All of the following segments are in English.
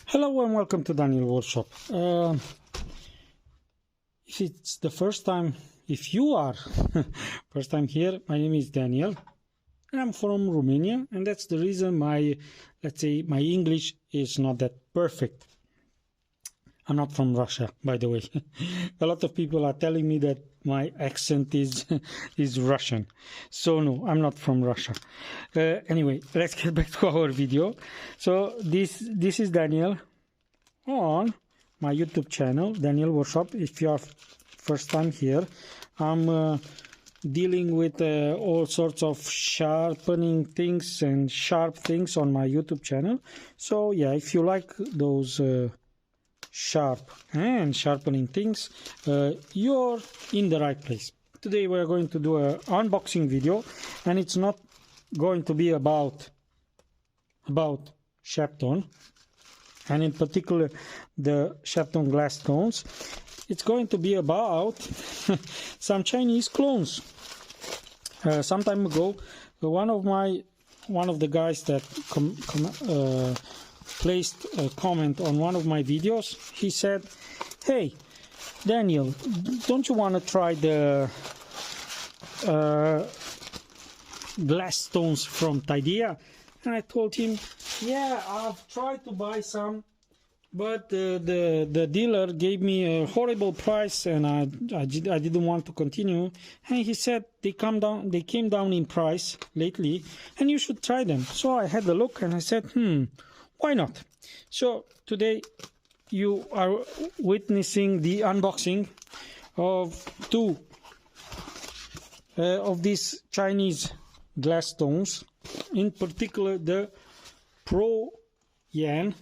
Hello and welcome to Daniel Workshop. If it's the first time, if you are first time here, my name is Daniel and I'm from Romania, and that's the reason my English is not that perfect. I'm not from Russia, by the way. A lot of people are telling me that my accent is Russian. So no, I'm not from Russia. Anyway, let's get back to our video. So this is Daniel on my YouTube channel, Daniel Workshop. If you are first time here, I'm dealing with all sorts of sharpening things and sharp things on my YouTube channel. So yeah, if you like those sharp and sharpening things, you're in the right place. Today we're going to do an unboxing video, and it's not going to be about Sharpening, and in particular the Sharpening glass stones. It's going to be about some Chinese clones. Some time ago, one of the guys that placed a comment on one of my videos, he said, "Hey Daniel, don't you want to try the glass stones from Tidea?" And I told him, yeah, I've tried to buy some, but the dealer gave me a horrible price, and I didn't want to continue. And he said they came down in price lately, and you should try them. So I had a look and I said, why not? So today you are witnessing the unboxing of two of these Chinese glass stones, in particular the Proyan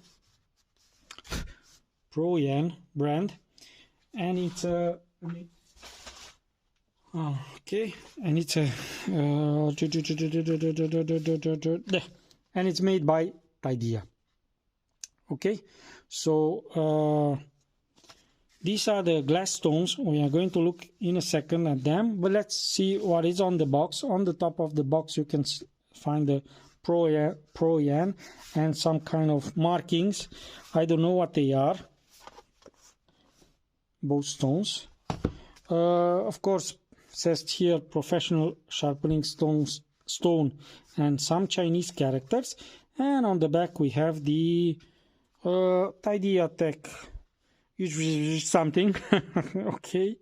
brand, and it's a and it's made by Tidea. Okay, so these are the glass stones. We are going to look in a second at them, but let's see what is on the box. On the top of the box you can find the Proyan and some kind of markings. I don't know what they are. Both stones. Of course, says here professional sharpening stone and some Chinese characters. And on the back we have the Tidea Tech something. Okay,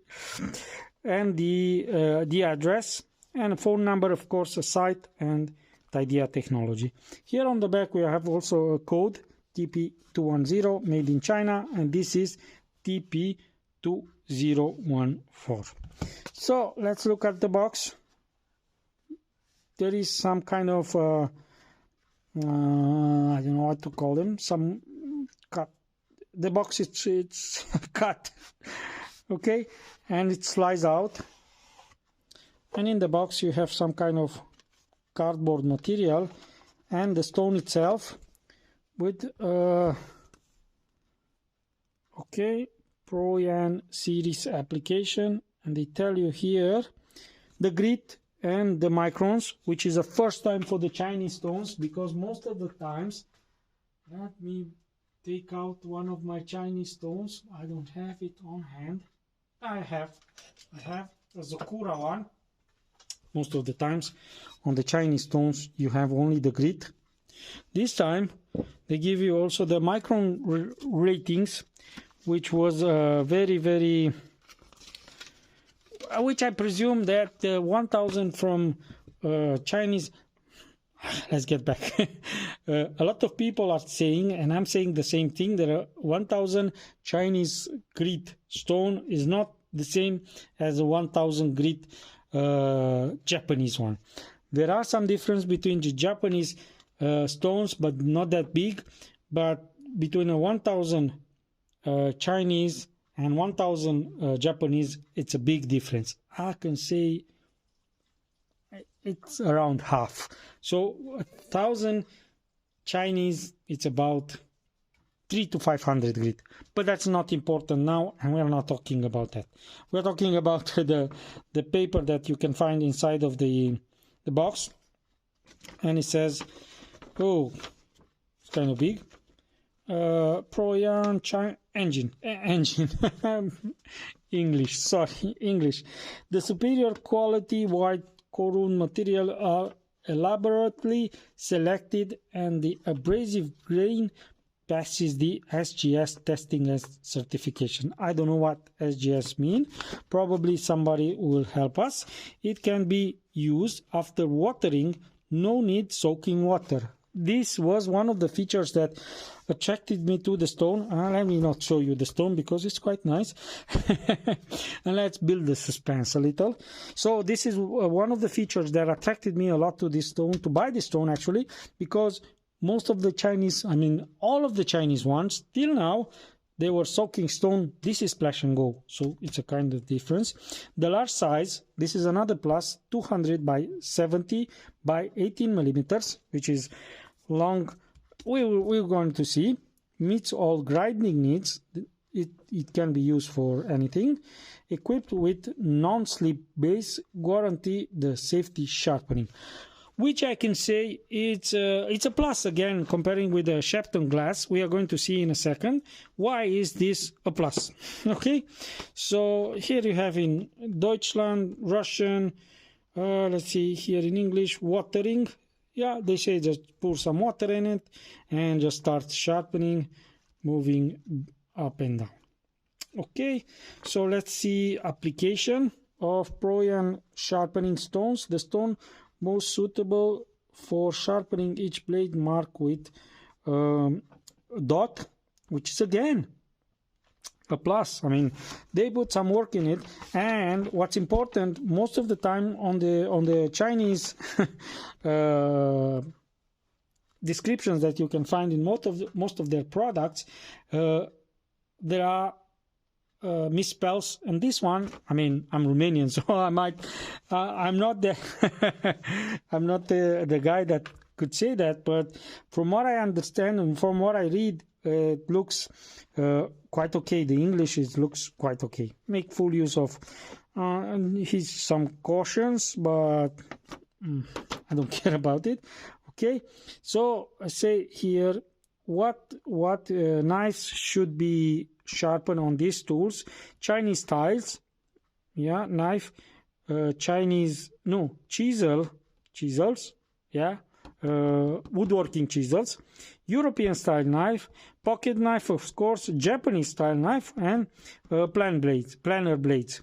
and the address and a phone number, of course, a site, and Tidea technology. Here on the back we have also a code TP210, made in China, and this is TP2014. So let's look at the box. There is some kind of I don't know what to call them, some cut. The box it's cut, okay, and it slides out, and in the box you have some kind of cardboard material and the stone itself with Proyan series application, and they tell you here the grit and the microns, which is a first time for the Chinese stones, because most of the times, let me take out one of my Chinese stones. I don't have it on hand. I have a Zakura one. Most of the times on the Chinese stones you have only the grit. This time they give you also the micron ratings, which was very which I presume that 1000 from Chinese. Let's get back. A lot of people are saying, and I'm saying the same thing, that a 1000 Chinese grit stone is not the same as a 1000 grit Japanese one. There are some difference between the Japanese stones, but not that big. But between a 1000 Chinese and 1000 Japanese, it's a big difference. I can say it's around half. So 1000 Chinese, it's about 300 to 500 grit, but that's not important now, and we're not talking about that. We're talking about the paper that you can find inside of the box, and it says, oh, it's kind of big, Proyan engine English, sorry, English. The superior quality white corund material are elaborately selected and the abrasive grain passes the SGS testing as certification. I don't know what SGS mean. Probably somebody will help us. It can be used after watering, no need soaking water. This was one of the features that attracted me to the stone. Let me not show you the stone because it's quite nice. And let's build the suspense a little. So this is one of the features that attracted me a lot to this stone, to buy this stone actually, because most of the Chinese, I mean all of the Chinese ones till now, they were soaking stone. This is splash and go, so it's a kind of difference. The large size, this is another plus, 200 by 70 by 18 millimeters, which is long. We're going to see, meets all grinding needs. It can be used for anything. Equipped with non-slip base, guarantee the safety sharpening, which I can say it's a plus again comparing with the Sharpened glass. We are going to see in a second why is this a plus. Okay, so here you have in Deutschland, Russian, let's see here in English, watering. Yeah, they say just pour some water in it and just start sharpening, moving up and down. Okay, so let's see application of Proyan sharpening stones. The stone most suitable for sharpening each blade marked with dot, which is again a plus. I mean, they put some work in it, and what's important, most of the time on the Chinese descriptions that you can find in most of their products, there are misspells, and this one, I mean, I'm Romanian, so I'm not the I'm not the guy that could say that, but from what I understand and from what I read, it looks quite okay. The English looks quite okay. Make full use of here's some cautions, but I don't care about it. Okay, so I say here what knives should be sharpened on these tools. Chinese styles, yeah, knife, chisels, yeah, woodworking chisels, European style knife, pocket knife, of course, Japanese style knife, and planer blades.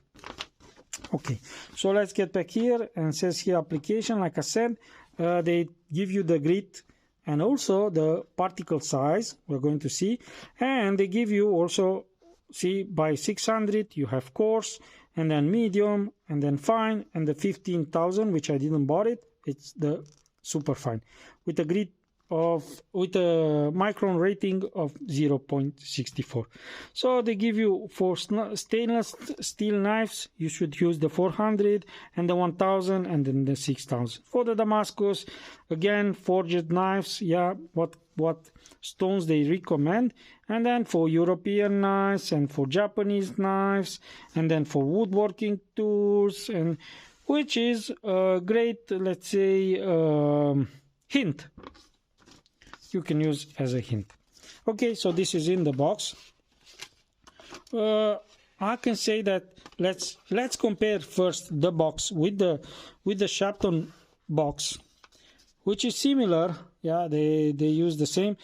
Okay, so let's get back here, and says here application. Like I said, they give you the grit and also the particle size, we're going to see, and they give you also, see, by 600 you have coarse, and then medium, and then fine, and the 15,000, which I didn't bought it, it's the super fine, with a grit of, with a micron rating of 0.64. So they give you, for stainless steel knives you should use the 400 and the 1000 and then the 6000. For the Damascus, again, forged knives, yeah, what stones they recommend, and then for European knives and for Japanese knives, and then for woodworking tools, and which is a great, let's say, hint. You can use as a hint. Okay, so this is in the box. I can say that let's compare first the box with the Sharpen box, which is similar. Yeah, they use the same.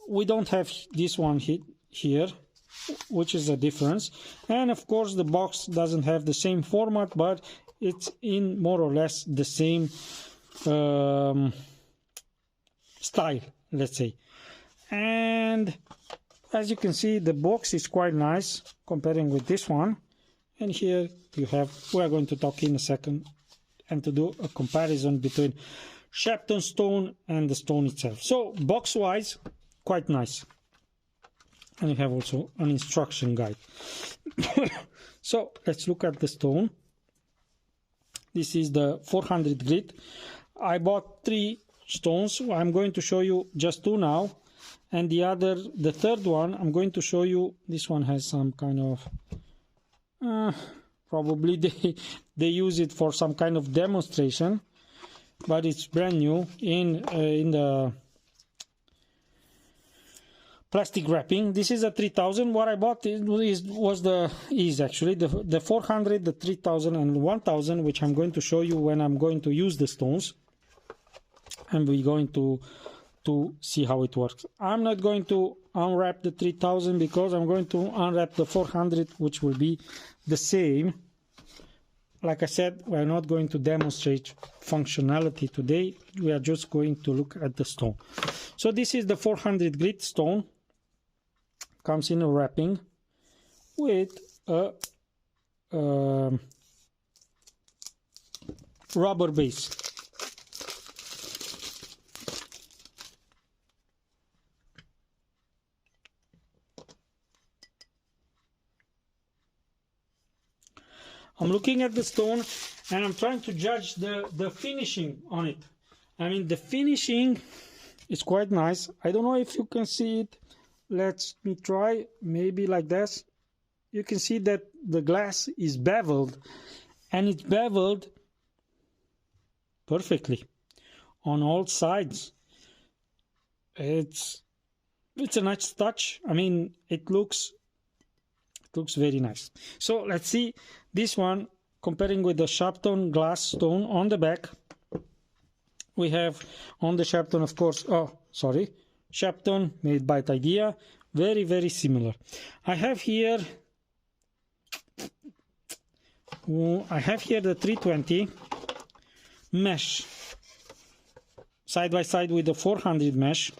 We don't have this one here, which is a difference. And of course the box doesn't have the same format, but it's in more or less the same style, let's say. And as you can see, the box is quite nice comparing with this one. And here you have, we are going to talk in a second and to do a comparison between Sharpened stone and the stone itself. So box wise, quite nice. And you have also an instruction guide. So let's look at the stone. This is the 400 grit. I bought 3 stones. I'm going to show you just 2 now, and the third one I'm going to show you. This one has some kind of probably they use it for some kind of demonstration, but it's brand new in the plastic wrapping. This is a 3000. What I bought is actually the 400, the 3000 and 1000, which I'm going to show you when I'm going to use the stones, and we're going to see how it works. I'm not going to unwrap the 3000 because I'm going to unwrap the 400, which will be the same. Like I said, we're not going to demonstrate functionality today. We are just going to look at the stone. So this is the 400 grit stone. Comes in a wrapping with a rubber base. I'm looking at the stone and I'm trying to judge the finishing on it. I mean, the finishing is quite nice. I don't know if you can see it. Let me try, maybe like this. You can see that the glass is beveled, and it's beveled perfectly on all sides. It's a nice touch. I mean, it looks very nice. So let's see this one comparing with the sharpened glass stone. On the back we have on the sharpen, of course, sharpen made by Idea, very similar. I have here the 320 mesh side by side with the 400 mesh,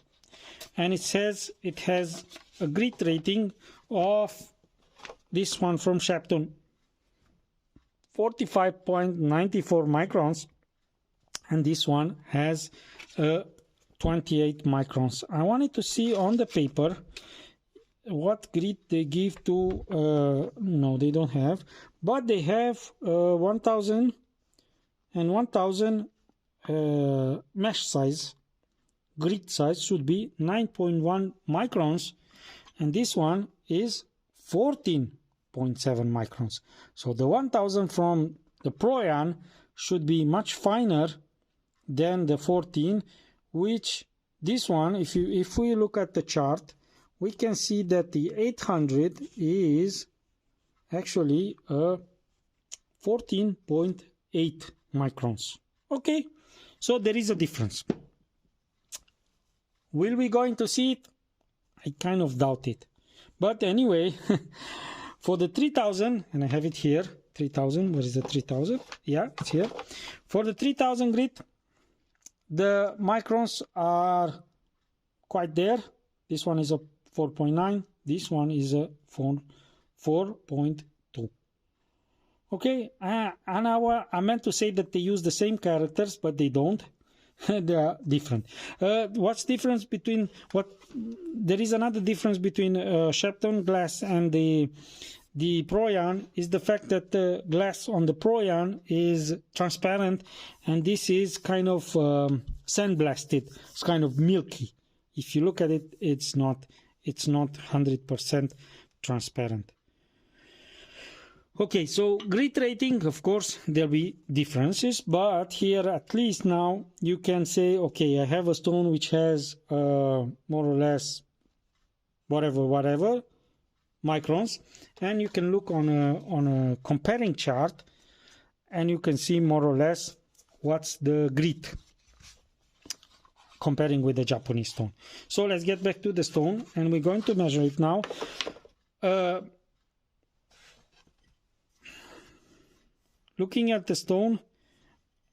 and it says it has a grit rating of this one from Sharpen 45.94 microns, and this one has 28 microns. I wanted to see on the paper what grit they give to, no, they don't have, but they have 1000 and 1000 mesh size. Grit size should be 9.1 microns, and this one is 14.7 microns. So the 1000 from the Proyan should be much finer than the 14, which this one, if we look at the chart, we can see that the 800 is actually 14.8 microns. Okay, so there is a difference. Will we going to see it? I kind of doubt it. But anyway, for the 3000, and I have it here, 3000, where is the 3000? Yeah, it's here. For the 3000 grit, the microns are quite there. This one is a 4.9, this one is a 4.2. Okay, and I meant to say that they use the same characters, but they don't. They are different. What's difference between there is another difference between sharpened glass and the Proyan is the fact that the glass on the Proyan is transparent, and this is kind of sandblasted. It's kind of milky. If you look at it, it's not 100% transparent. Okay, so grit rating, of course, there'll be differences, but here at least now you can say, okay, I have a stone which has more or less whatever microns, and you can look on a comparing chart, and you can see more or less what's the grit comparing with the Japanese stone. So let's get back to the stone, and we're going to measure it now. Looking at the stone,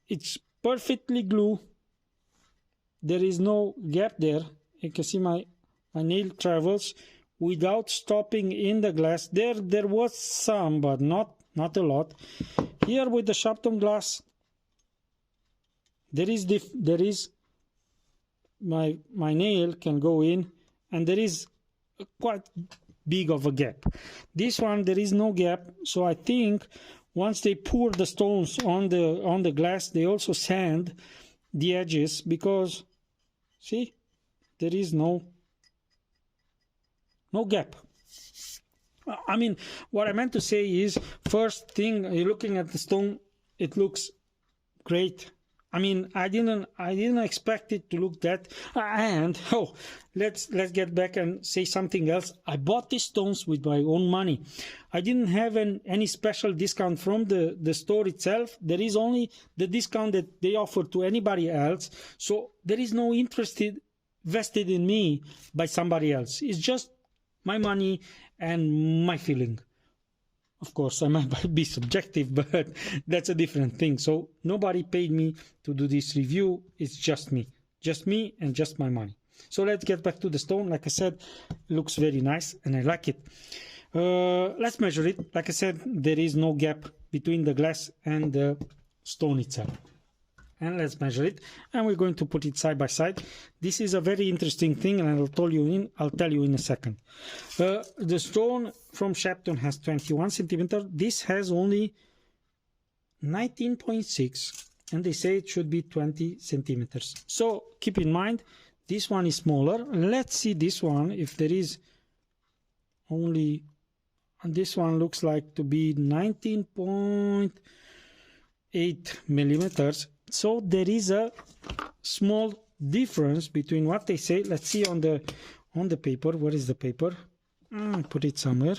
it's perfectly glue. There is no gap there. You can see my nail travels without stopping in the glass. There was some, but not a lot. Here with the sharpened glass, there is my nail can go in, and there is quite big of a gap. This one, there is no gap, so I think once they pour the stones on the glass, they also sand the edges, because see, there is no gap. I mean, what I meant to say is, first thing, you're looking at the stone, it looks great. I mean, I didn't expect it to look that. And let's get back and say something else. I bought these stones with my own money. I didn't have any special discount from the store itself. There is only the discount that they offer to anybody else. So there is no interest vested in me by somebody else. It's just my money and my feeling. Of course, I might be subjective, but that's a different thing. So nobody paid me to do this review. It's just me and just my money. So let's get back to the stone. Like I said, it looks very nice and I like it. Let's measure it. Like I said, there is no gap between the glass and the stone itself. And let's measure it, and we're going to put it side by side. This is a very interesting thing, and I'll tell you in a second. The stone from Sharpening has 21 centimeters. This has only 19.6, and they say it should be 20 centimeters. So keep in mind, this one is smaller. Let's see this one, if there is only, and this one looks like to be 19.8 millimeters. So there is a small difference between what they say. Let's see on the paper. Where is the paper? I put it somewhere.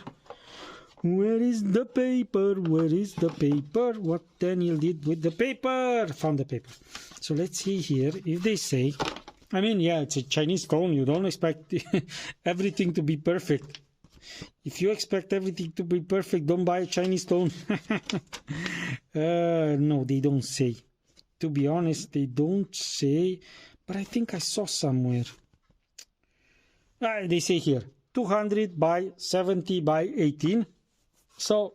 Where is the paper? Where is the paper? What Daniel did with the paper? Found the paper. So let's see here if they say, I mean, yeah, it's a Chinese stone. You don't expect everything to be perfect. If you expect everything to be perfect, don't buy a Chinese stone. No, they don't say. To be honest, they don't say, but I think I saw somewhere. They say here, 200 by 70 by 18. So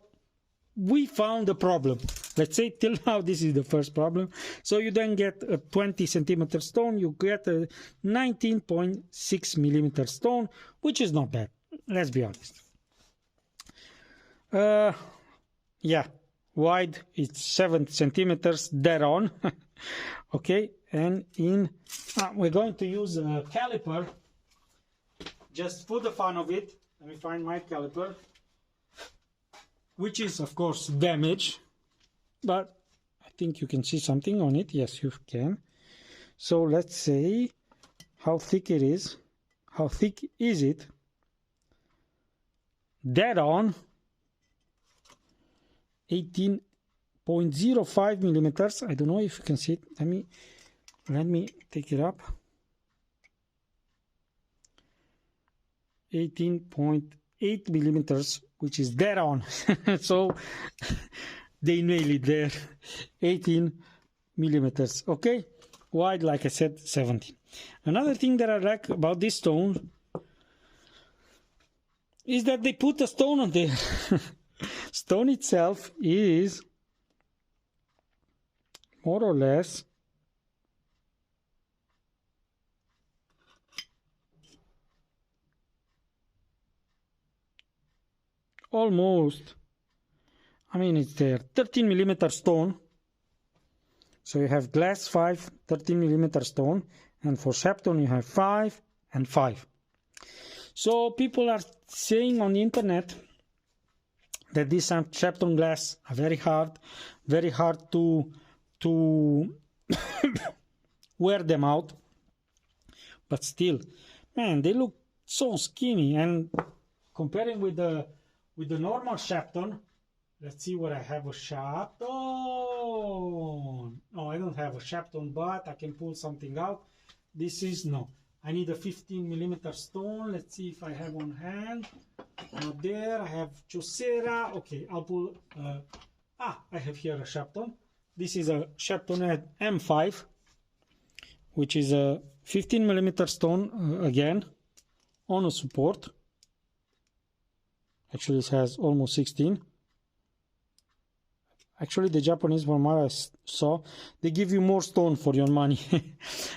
we found a problem. Let's say till now this is the first problem. So you then get a 20 centimeter stone, you get a 19.6 millimeter stone, which is not bad. Let's be honest. Yeah. Wide, it's 7 centimeters dead on. Okay, and we're going to use a caliper just for the fun of it. Let me find my caliper, which is of course damaged, but I think you can see something on it. Yes, you can. So let's say how thick it is. How thick is it? Dead on 18.05 millimeters. I don't know if you can see it. Let me take it up. 18.8 millimeters, which is dead on. So they nailed it there. 18 millimeters. Okay, wide, like I said, 17. Another thing that I like about this stone is that they put a stone on there. Stone itself is more or less almost, I mean, it's there, 13 millimeter stone. So you have glass 5, 13 millimeter stone, and for Sharpening you have 5 and 5. So people are saying on the internet that these Sharpening glass are very hard to wear them out. But still, man, they look so skinny. And comparing with the normal Sharpening, let's see what I have a Sharpening. No, I don't have a Sharpening, but I can pull something out. This is no. I need a 15 millimeter stone. Let's see if I have on hand. Not there. I have Chaucera. Okay, I'll pull. I have here a Sharpening. This is a Sharpening M5, which is a 15 millimeter stone again on a support. Actually, it has almost 16. Actually, the Japanese one I saw, they give you more stone for your money.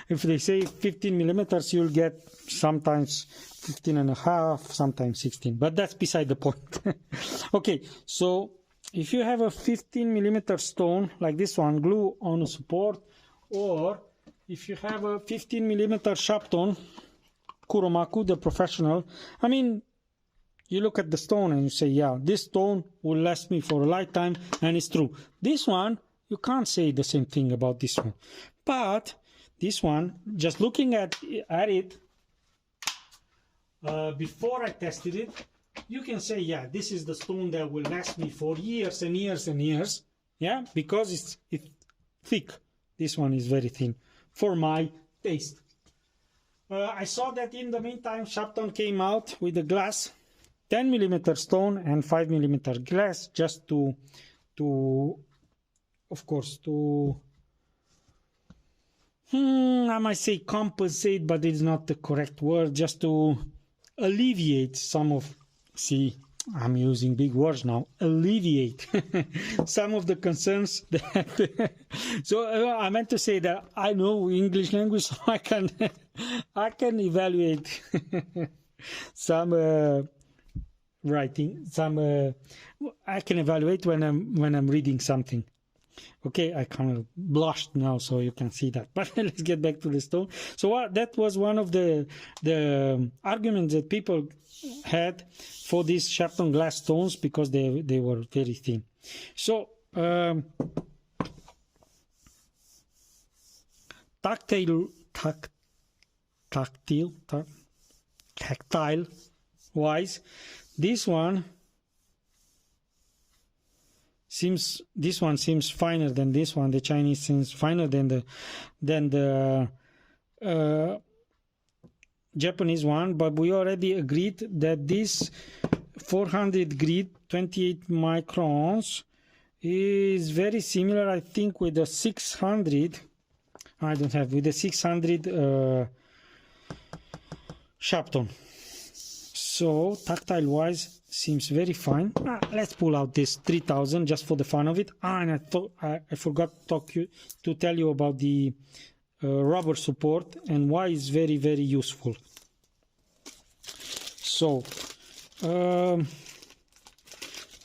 If they say 15 millimeters, you'll get sometimes 15 and a half, sometimes 16. But that's beside the point. Okay, so if you have a 15 millimeter stone like this one, glue on a support, or if you have a 15 millimeter Sharpening, Kuromaku, the professional, I mean, you look at the stone and you say, yeah, this stone will last me for a lifetime, and it's true. This one you can't say the same thing about this one. But this one, just looking at it, before I tested it, you can say, yeah, this is the stone that will last me for years and years and years. Yeah, because it's thick. This one is very thin for my taste. I saw that in the meantime, Sharpening came out with a glass, 10mm stone and 5mm glass, just to of course, I might say compensate, but it's not the correct word, just to alleviate some of, see, I'm using big words now, alleviate some of the concerns that so I meant to say that I know English language, so I can evaluate some writing, I can evaluate when I'm reading something. Okay, I kind of blushed now, so you can see that. But let's get back to the stone. So that was one of the arguments that people had for these sharpened glass stones, because they were very thin. So tactile wise, this one seems finer than this one. The Chinese seems finer than the Japanese one, but we already agreed that this 400 grit 28 microns is very similar, I think, with the 600. I don't have with the 600 Sharpening. So tactile wise seems very fine. Let's pull out this 3000 just for the fun of it. And I forgot to tell you about the rubber support and why it's very, very useful. So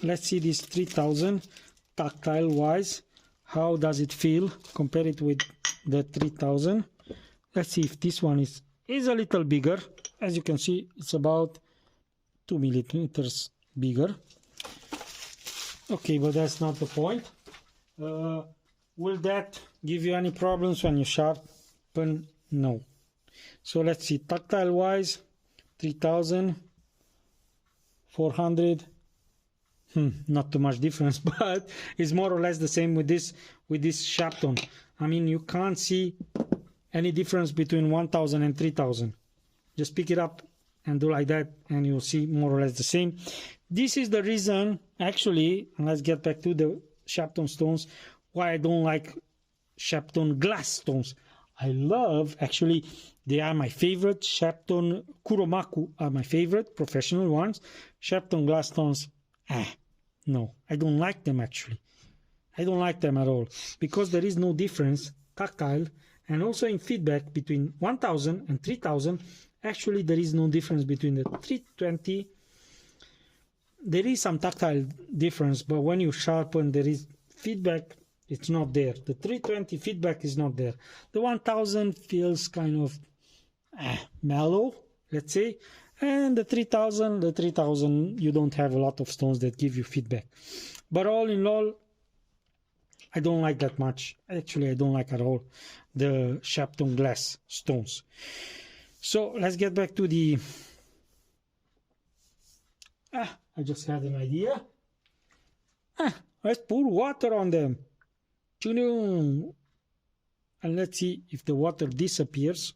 let's see this 3000 tactile wise. How does it feel? Compare it with the 3000. Let's see if this one is a little bigger. As you can see, it's about 2 millimeters bigger. Okay, but that's not the point. Will that give you any problems when you sharpen? No. So let's see, tactile wise, 3000, 400. Not too much difference, but it's more or less the same with this Sharpening. I mean, you can't see any difference between 1000 and 3000. Just pick it up and do like that, and you'll see more or less the same. This is the reason, actually, and let's get back to the Sharpening stones, why I don't like Sharpening glass stones. I love, actually, they are my favorite. Sharpening Kuromaku are my favorite, professional ones. Sharpening glass stones, no, I don't like them actually. I don't like them at all, because there is no difference, tactile, and also in feedback between 1000 and 3000. Actually, there is no difference between the 320. There is some tactile difference, but when you sharpen, there is feedback. It's not there. The 320 feedback is not there. The 1000 feels kind of mellow, let's say. And the 3000, you don't have a lot of stones that give you feedback. But all in all, I don't like that much. Actually, I don't like at all the Sharpening glass stones. So let's get back to the... I just had an idea. Let's pour water on them. And let's see if the water disappears.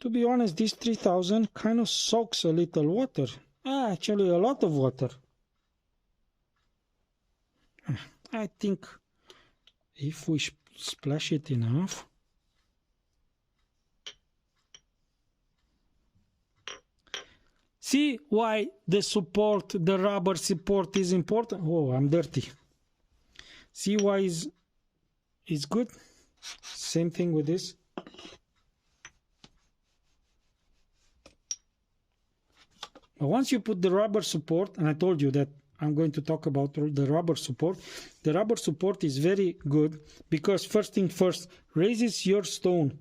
To be honest, this 3000 kind of soaks a little water. Actually, a lot of water. I think if we splash it enough. See why the support, the rubber support is important? Oh, I'm dirty. See why it's good? Same thing with this. But once you put the rubber support, and I told you that I'm going to talk about the rubber support. The rubber support is very good because first thing first, raises your stone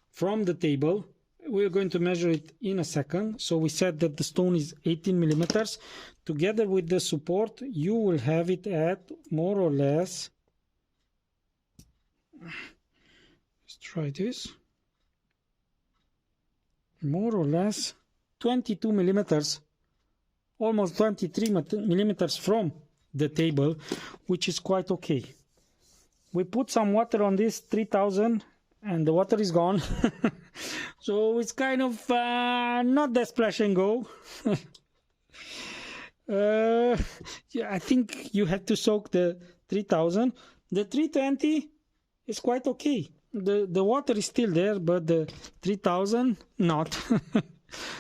from the table we're going to measure it in a second. So we said that the stone is 18 millimeters. Together with the support, you will have it at more or less, let's try this, more or less 22 millimeters, almost 23 millimeters from the table, which is quite okay. We put some water on this 3000 and the water is gone. So it's kind of not that splash and go. Yeah, I think you have to soak the 3000. The 320 is quite okay. The water is still there, but the 3000 not.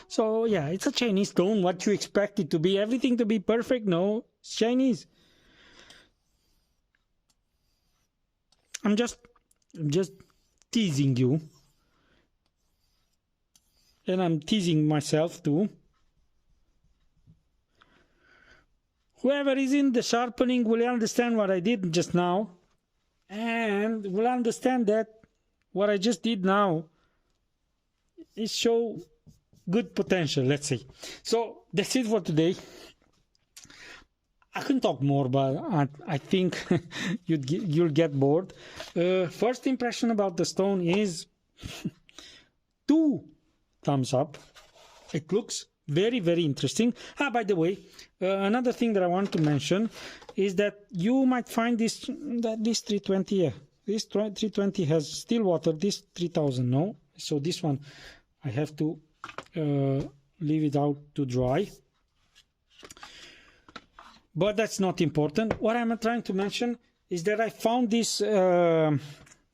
So yeah, it's a Chinese stone. What you expect it to be? Everything to be perfect? No, it's Chinese. I'm just teasing you, and I'm teasing myself too. Whoever is in the sharpening will understand what I did just now, and will understand that what I just did now is show good potential, let's say. So that's it for today. I can talk more, but I think you'll get bored. First impression about the stone is 2 thumbs up. It looks very, very interesting. By the way, another thing that I want to mention is that you might find this 320 here. This 320 has still water. This 3000 no. So this one I have to leave it out to dry. But that's not important. What I'm trying to mention is that I found these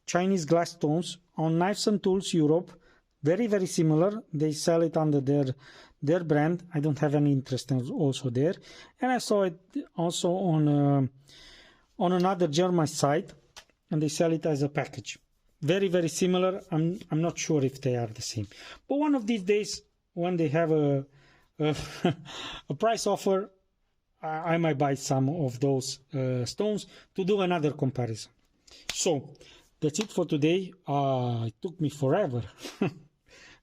Chinese glass stones on Knives and Tools Europe. Very, very similar. They sell it under their brand. I don't have any interest in also there. And I saw it also on another German site, and they sell it as a package. Very, very similar. I'm not sure if they are the same. But one of these days, when they have a price offer, I might buy some of those stones to do another comparison. So that's it for today. It took me forever.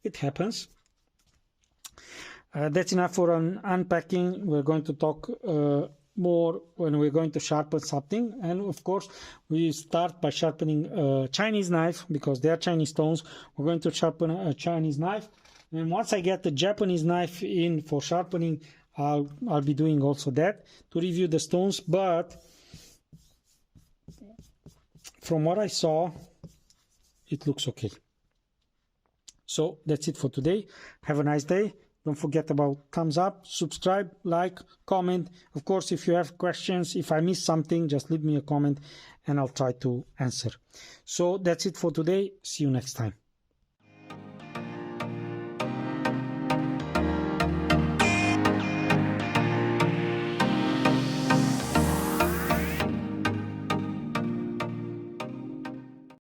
It happens. That's enough for an unpacking. We're going to talk more when we're going to sharpen something. And of course, we start by sharpening a Chinese knife because they are Chinese stones. We're going to sharpen a Chinese knife. And once I get the Japanese knife in for sharpening, I'll be doing also that to review the stones. But from what I saw, it looks okay. So that's it for today. Have a nice day. Don't forget about thumbs up, subscribe, like, comment. Of course, if you have questions, if I miss something, just leave me a comment and I'll try to answer. So that's it for today. See you next time.